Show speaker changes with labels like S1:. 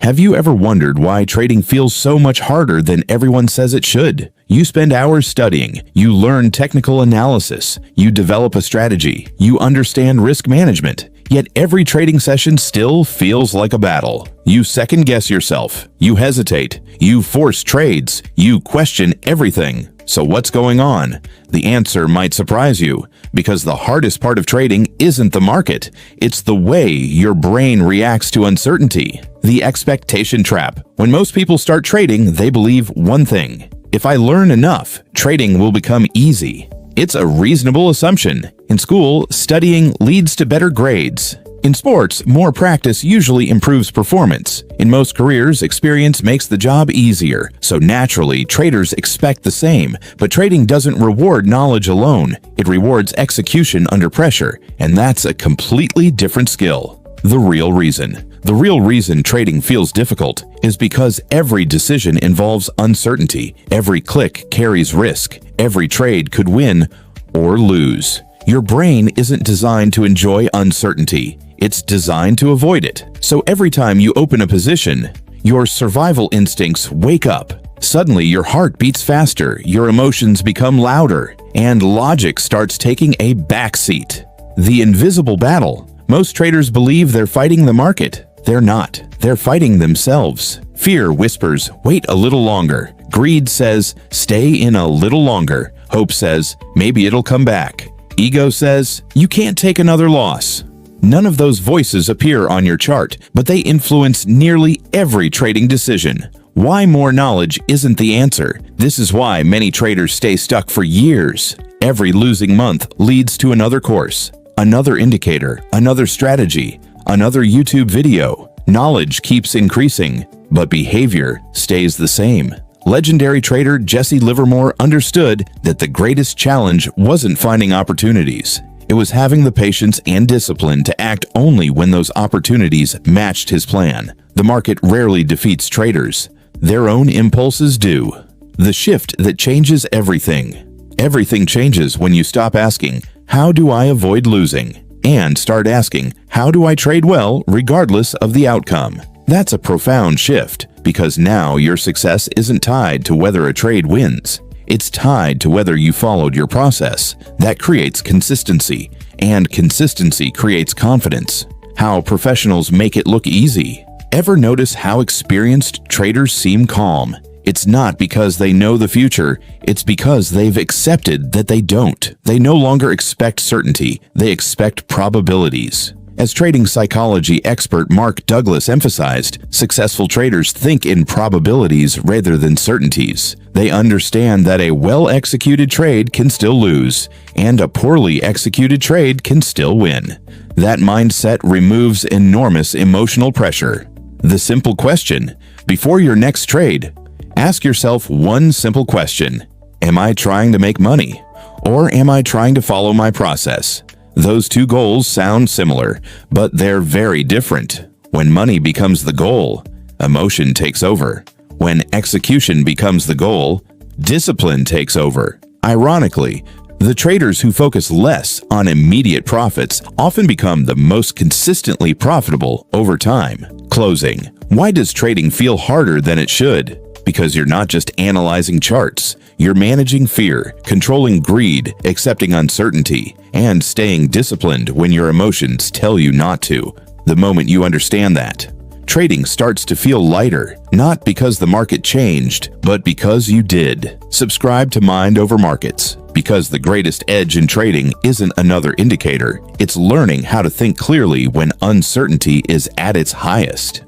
S1: Have you ever wondered why trading feels so much harder than everyone says it should? You spend hours studying, you learn technical analysis, you develop a strategy, you understand risk management, yet every trading session still feels like a battle. You second-guess yourself, you hesitate, you force trades, you question everything. So what's going on? The answer might surprise you, because the hardest part of trading isn't the market, it's the way your brain reacts to uncertainty. The expectation trap. When most people start trading, they believe one thing: if I learn enough, trading will become easy. It's a reasonable assumption. In school, studying leads to better grades. In sports, more practice usually improves performance. In most careers, experience makes the job easier, so naturally, traders expect the same. But trading doesn't reward knowledge alone. It rewards execution under pressure, and that's a completely different skill. The real reason trading feels difficult is because every decision involves uncertainty. Every click carries risk. Every trade could win or lose. Your brain isn't designed to enjoy uncertainty. It's designed to avoid it. So every time you open a position, your survival instincts wake up. Suddenly, your heart beats faster, your emotions become louder, and logic starts taking a backseat. The invisible battle. Most traders believe they're fighting the market. They're not. They're fighting themselves. Fear whispers, wait a little longer. Greed says, stay in a little longer. Hope says, maybe it'll come back. Ego says, you can't take another loss. None of those voices appear on your chart, but they influence nearly every trading decision. Why more knowledge isn't the answer. This is why many traders stay stuck for years. Every losing month leads to another course, another indicator, another strategy, another YouTube video. Knowledge keeps increasing, but behavior stays the same. Legendary trader Jesse Livermore understood that the greatest challenge wasn't finding opportunities. It was having the patience and discipline to act only when those opportunities matched his plan. The market rarely defeats traders. Their own impulses do. The shift that changes everything. Everything changes when you stop asking, how do I avoid losing? And start asking, how do I trade well regardless of the outcome? That's a profound shift, because now your success isn't tied to whether a trade wins. It's tied to whether you followed your process. That creates consistency, and consistency creates confidence. How professionals make it look easy. Ever notice how experienced traders seem calm? It's not because they know the future, it's because they've accepted that they don't. They no longer expect certainty, they expect probabilities. As trading psychology expert Mark Douglas emphasized, successful traders think in probabilities rather than certainties. They understand that a well-executed trade can still lose, and a poorly executed trade can still win. That mindset removes enormous emotional pressure. The simple question: before your next trade, ask yourself one simple question: am I trying to make money, or am I trying to follow my process? Those two goals sound similar, but they're very different. When money becomes the goal, emotion takes over. When execution becomes the goal, discipline takes over. Ironically, the traders who focus less on immediate profits often become the most consistently profitable over time. Closing. Why does trading feel harder than it should? Because you're not just analyzing charts. You're managing fear, controlling greed, accepting uncertainty, and staying disciplined when your emotions tell you not to. The moment you understand that, trading starts to feel lighter, not because the market changed, but because you did. Subscribe to Mind Over Markets, because the greatest edge in trading isn't another indicator. It's learning how to think clearly when uncertainty is at its highest.